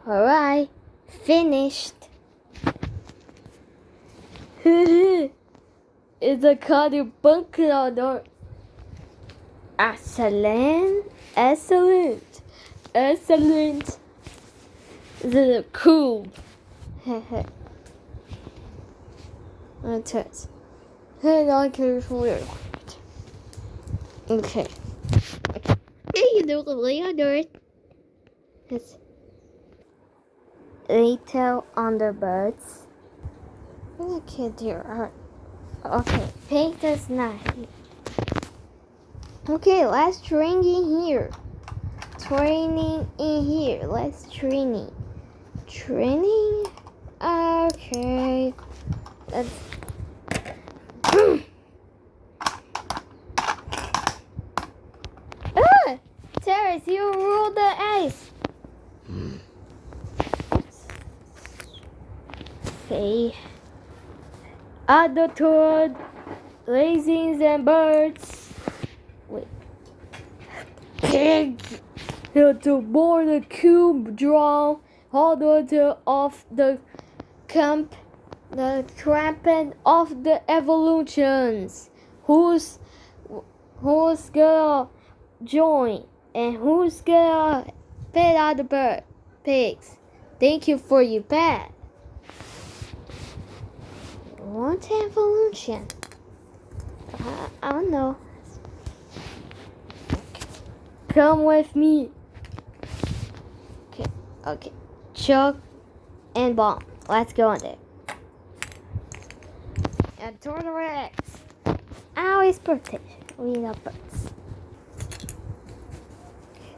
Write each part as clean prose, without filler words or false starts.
Alright, finished. It's a cardiobunker. Excellent. This is cool. Test. Okay. You do the way I do it. It's little underbirds. Okay, dear. Okay, paint is not here. Okay, let's train in here. Training in here. Let's training. Training. Okay. Let's. Terrace, you rule the ice. Okay. Other toad, raisins and birds. Wait. Pig. Here to board the cube draw. Hold on to off the camp. The trapping of the evolutions. Who's gonna join? And who's gonna pet out the pigs? Thank you for your pet. What evolution? I don't know. Come with me. Okay. Chuck and Bomb. Let's go on there. And Turtle Rex. Always protection. We love birds.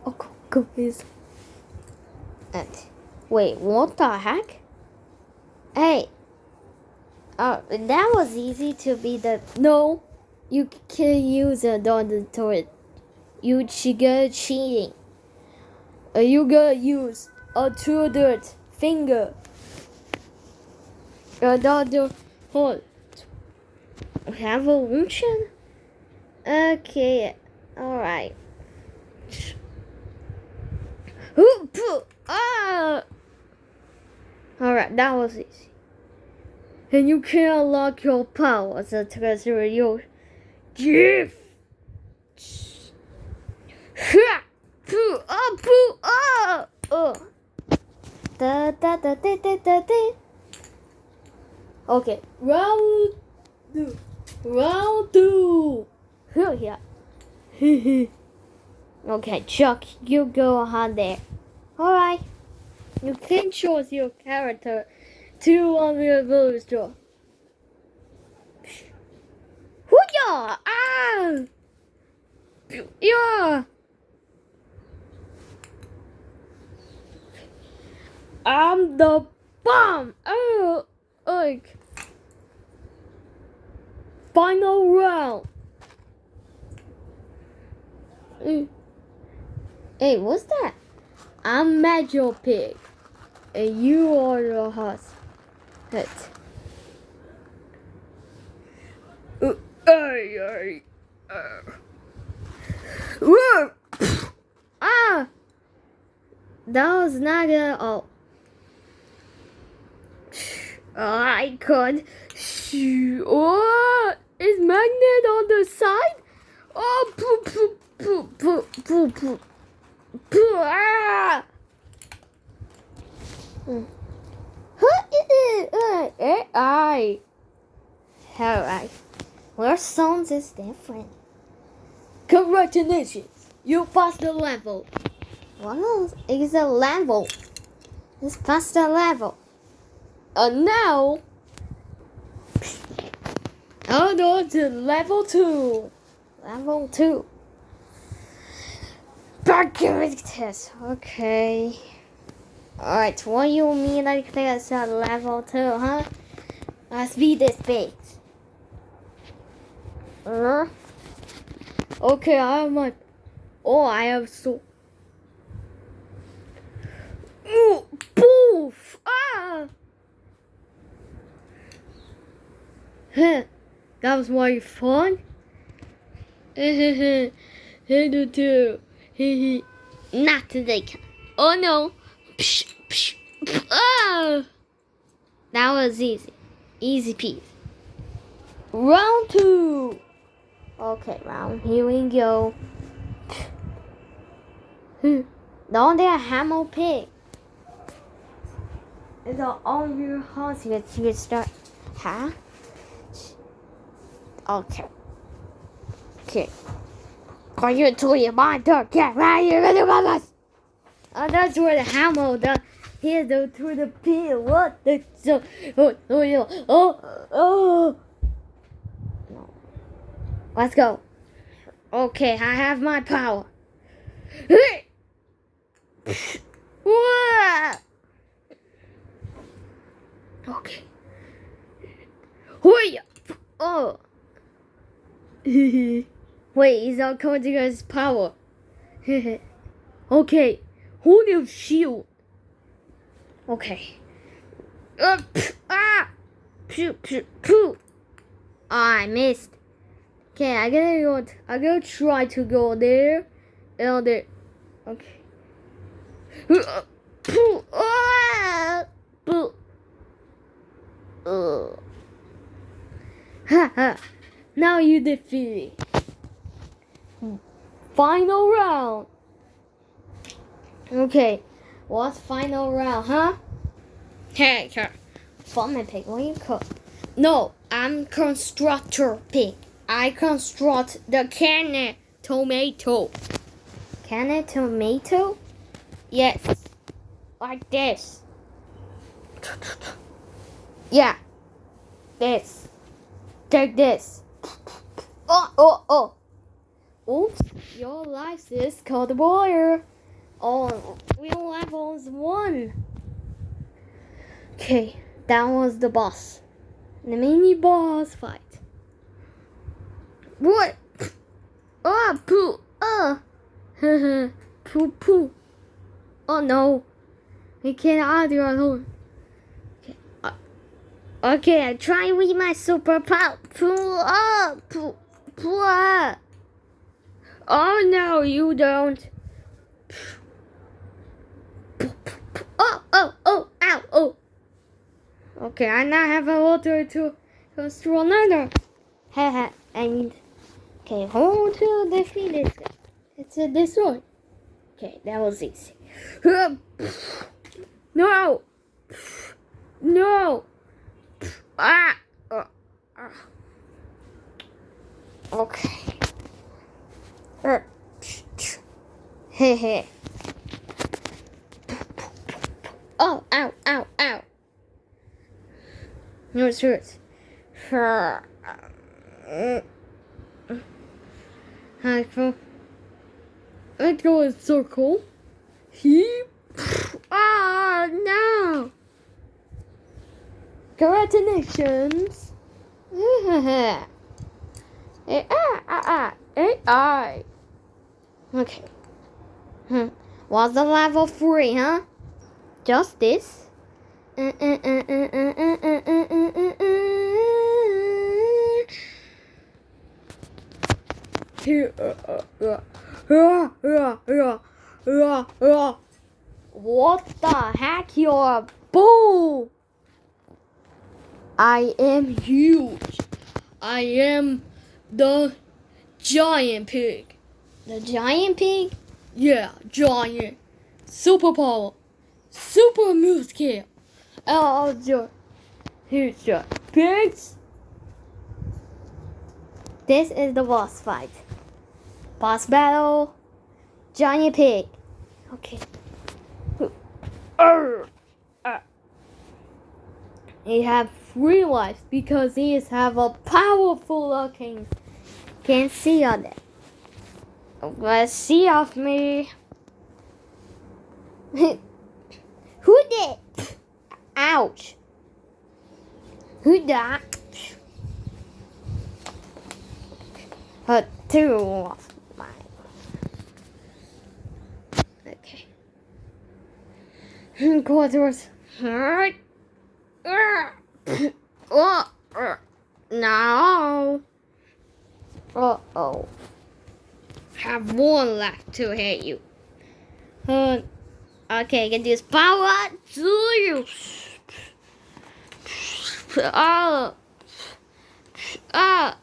Oh, go, please. And wait, what the heck? Hey. That was easy to be the. No, you can use it on the turret. You go cheating. You gotta use a two dirt finger. Another hold. Evolution? Okay, alright. Alright, that was easy. And you can unlock your powers as your gift. Okay, round two. Here. Okay, Chuck, you go on there. Alright. You can choose your character to on the booster. Hoo-yah! Ah! Yeah! I'm the bomb! Oh! Like. Final round. Hey, what's that? I'm Major Pig. And you are the host. That was not at all. I could. Oh, is magnet on the side? Oh, poop. Ah! Alright. Your sounds is different. Congratulations, you passed the level. What is a level? It's past the level. And now, I'll go to level 2. Level 2. Test. Okay. Alright, what you mean like this at level 2, huh? Let's be this big. Okay, I have my. Oh, I have so. Ooh, poof! Ah! That was my fun. Not today. Oh no. Psh. Oh, that was easy. Easy peasy. Round 2. Okay, here we go. Don't they have more pig? It's all your house. You can start. Huh? Okay. Okay. Are you to your mind? Get right here, little us. Oh, that's where the hammer. Here's the to the pig. What the so? Oh. No. Let's go. Okay, I have my power. Okay. Oh. Wait, he's not counting his power. Okay. Hold your shield. Okay. Phew. I missed. Okay, I gotta try to go there. And there. Okay. Haha. Now you defeated. Final round. Okay. What's final round, huh? Hey, Farmer Pig, what do you call? No, I'm Constructor Pig. I construct the canned tomato. Canned tomato? Yes. Like this. Yeah. This. Take this. Oh. Oops. Your life is cold water. Oh, we only have only one. Okay, that was the boss. The mini boss fight. What? Oh, poo. Poo. Oh no. We can't argue alone. Okay, I try with my superpower. Poo. Oh no, you don't. Ow. Okay, I now have a water to throw another. And okay, hold to defeat this guy. It's this one. Okay, that was easy. No. Okay. Oh, ow. No, it hurts. Let's go in circle. No. Congratulations. AI. Okay. What's the level 3, huh? Just this? What the heck? You're a bull! I am huge. I am the giant pig. The giant pig? Yeah, giant. Superpower. Super move scale. Here's your pigs. This is the boss fight. Boss battle. Giant pig. Okay. He have 3 lives because he have a powerful looking. Can't see on it. Let's see off me. Who did? Ouch. Who that? 2 off mine. Okay. Quarters. No. Uh-oh. Have 1 left to hit you. Okay, I can use power to you. Oh, ha.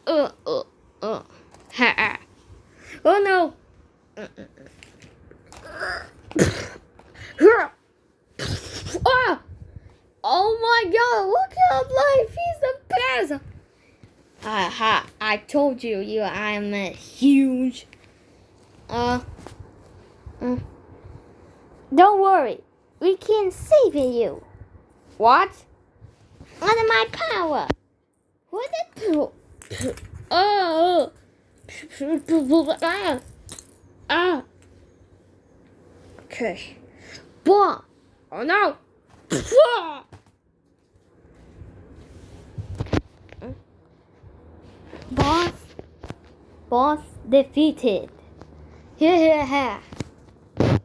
Oh no. Oh my god, look at life, he's the best. Aha, I told you, I am huge. Don't worry, we can save you. What? Under my power. What the? Oh. Okay. Boom. Oh no. Boss defeated. Here.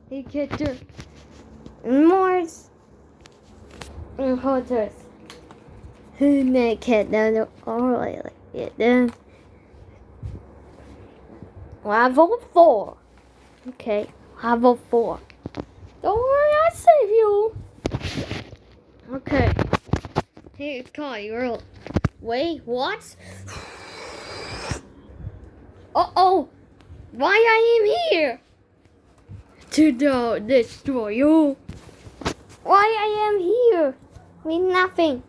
He get the Mars hunters. Who make it down already? Then level 4. Okay, level 4. Don't worry, I'll save you. Okay. Here, Kyle. Wait, what? Uh-oh. Why I am here? To destroy you. Why I am here? With nothing.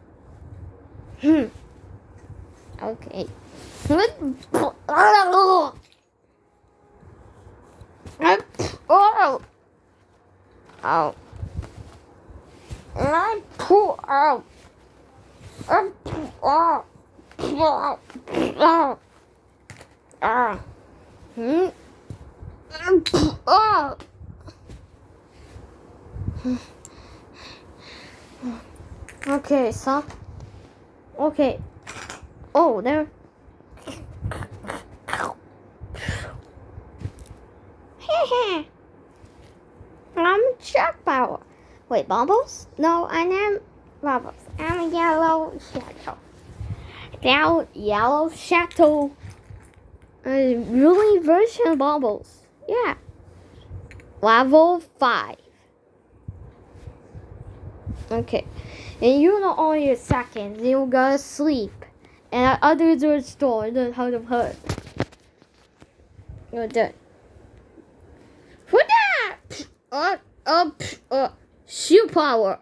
Okay. Oh. I pull out. Okay, so. Okay. Oh, there. I'm Shark Power. Wait, Bubbles? No, I am Bubbles. I'm Yellow Shadow. Yellow Shadow. Really version of Bubbles. Yeah. Level 5. Okay. And you know all your seconds. You gotta sleep. And others are stored out of her. You're done. Shoe power.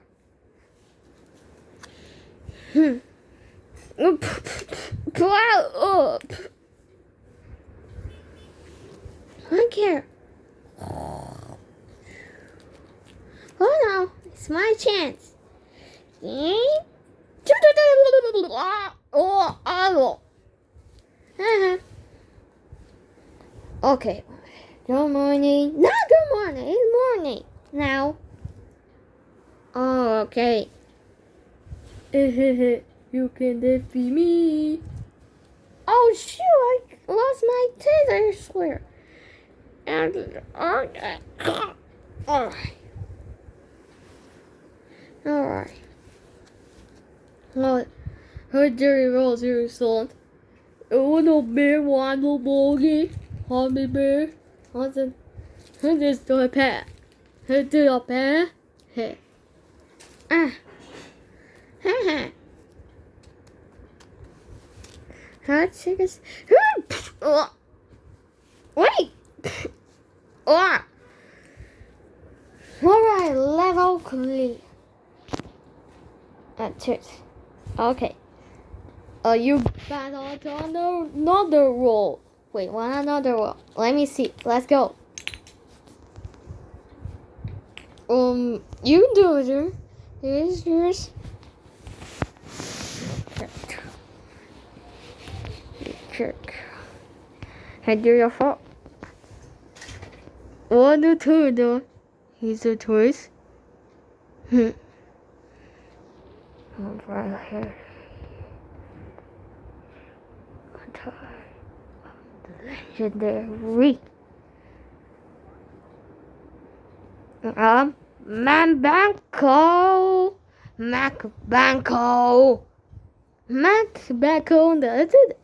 Plow up. I don't care. Oh no, it's my chance. Okay. Good morning. Not good morning. It's morning now. Oh, okay. You can defeat me. Oh shoot! I lost my tether square. And alright. Well, her dirty rolls are salt. Oh no, bear, waddle, bogey, hobby bear. What's just do a pet? Who do a pet? Hey. Hot chickens. Wait. Alright, level clear. That's it. Okay. You battled on another roll. Wait, another roll. Let me see. Let's go. You can do it, sir. Here's yours. Check. I do your fault. 1 to 2 though. He's a choice. Right here. Legendary. Macbanco. That's it.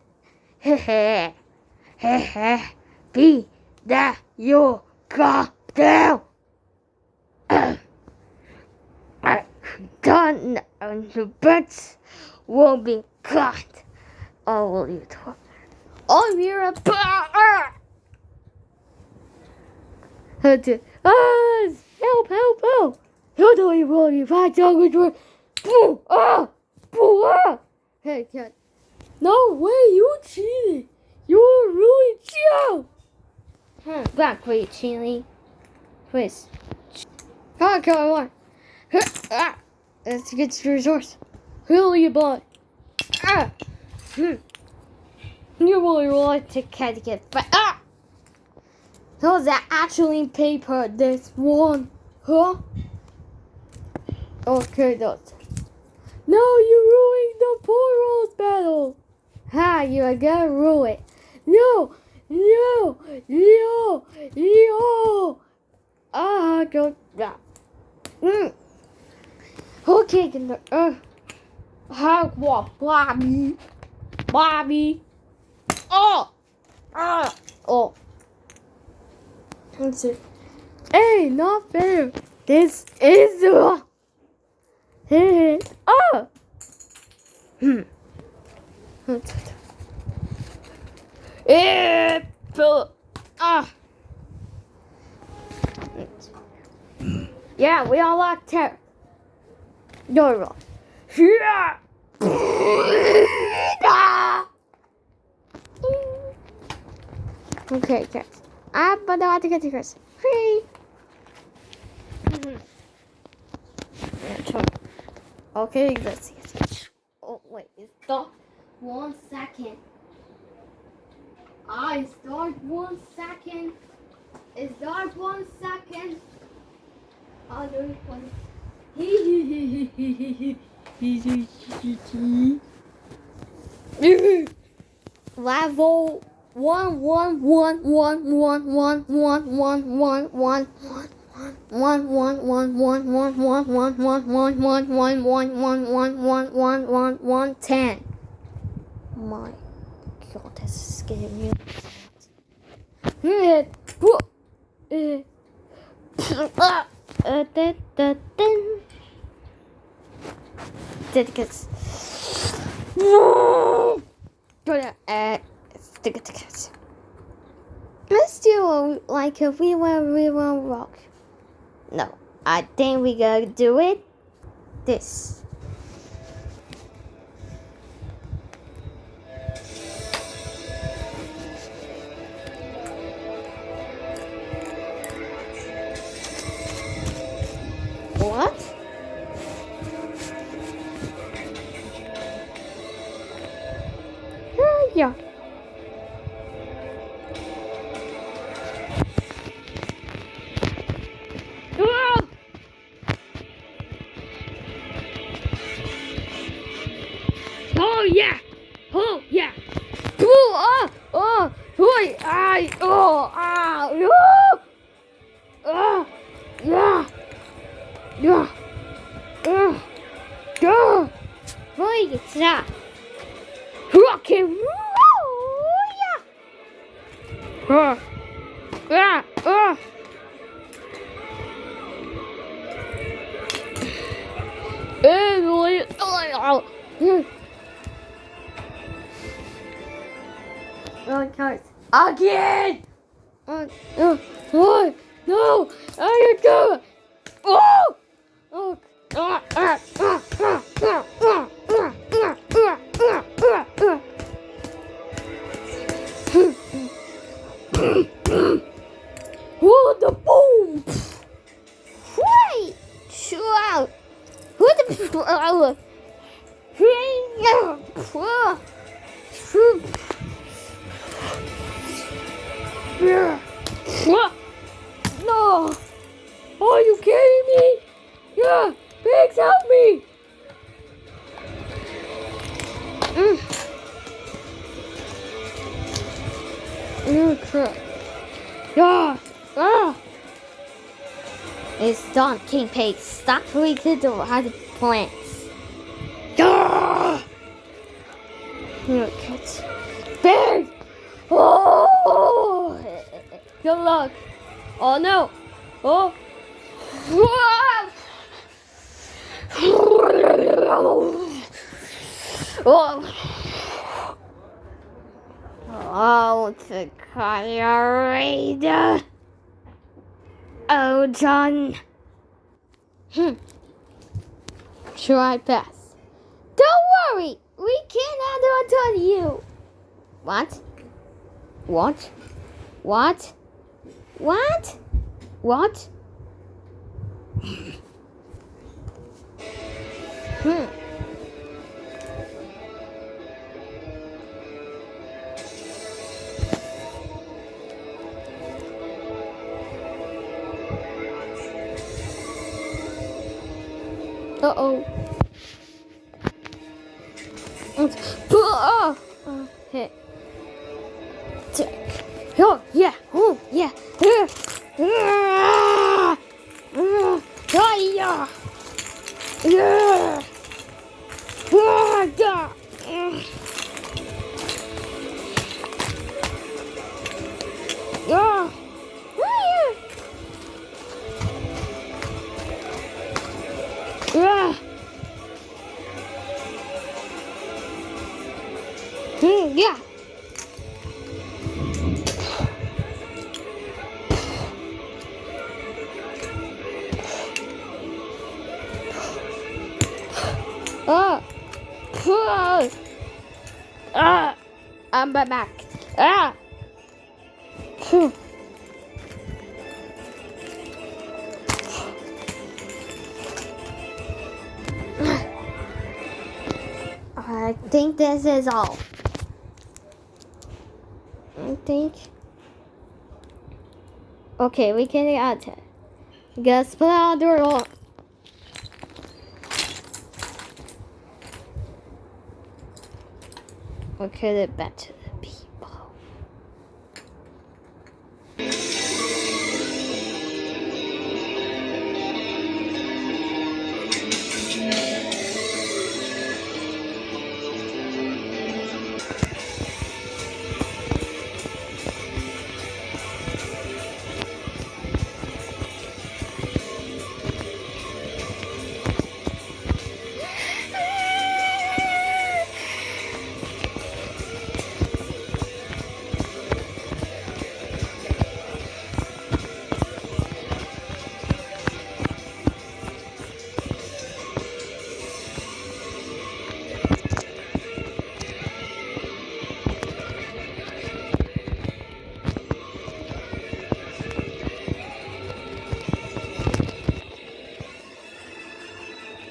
Be that you go down. Done, and the bets will be cut. Oh, will you talk? Oh, you're a help, help, help. You're doing wrong, you bad dog. Hey, cat. No way, you cheated. You're really cheating. Back, wait, Chili. Please. Come on. Let's get to the resource. Really, boy. You really want to get back. So that actually paper this one, huh? Okay, that's. No, you ruined the Poros battle. Ha, you are gonna ruin it. No. Go. Okay, what, Bobby. Oh. That's it. Hey, not fair. This is Yeah, we all locked her. You're wrong. Yeah. Okay, guys. But I want to get to Chris. Free. Okay, let's see. Oh, wait. Stop 1 second. Start 1 second. Start 1 second. Other one. Level 10. My God, this is scaring me. Tickets. Tickets. Let's do like if we will rock. No, I think we gotta do it. This. What? Yeah. Oh yeah. Oh yeah. Boy, stop. Rock and roll. Yeah. Again! What? No! I go! Oh! Oh! What the boom! Wait! Chill out! What the No! Are you kidding me? Yeah! Pigs, help me! Oh crap. Yeah! It's done, King Pig. Stop freaking the other plants. Yeah! Pig! Oh! Good luck. Oh no! Oh! Oh, oh, the Colorado. Oh, John. Should I pass? Don't worry, we can add on to you. What? What? What? What? What? Uh-oh. Okay. Oh, yeah. Oh, yeah. Yeah. Yeah. Yeah. I'm back. I think this is all. I think. Okay, we can get it. Guess put out the door. Okay, the better.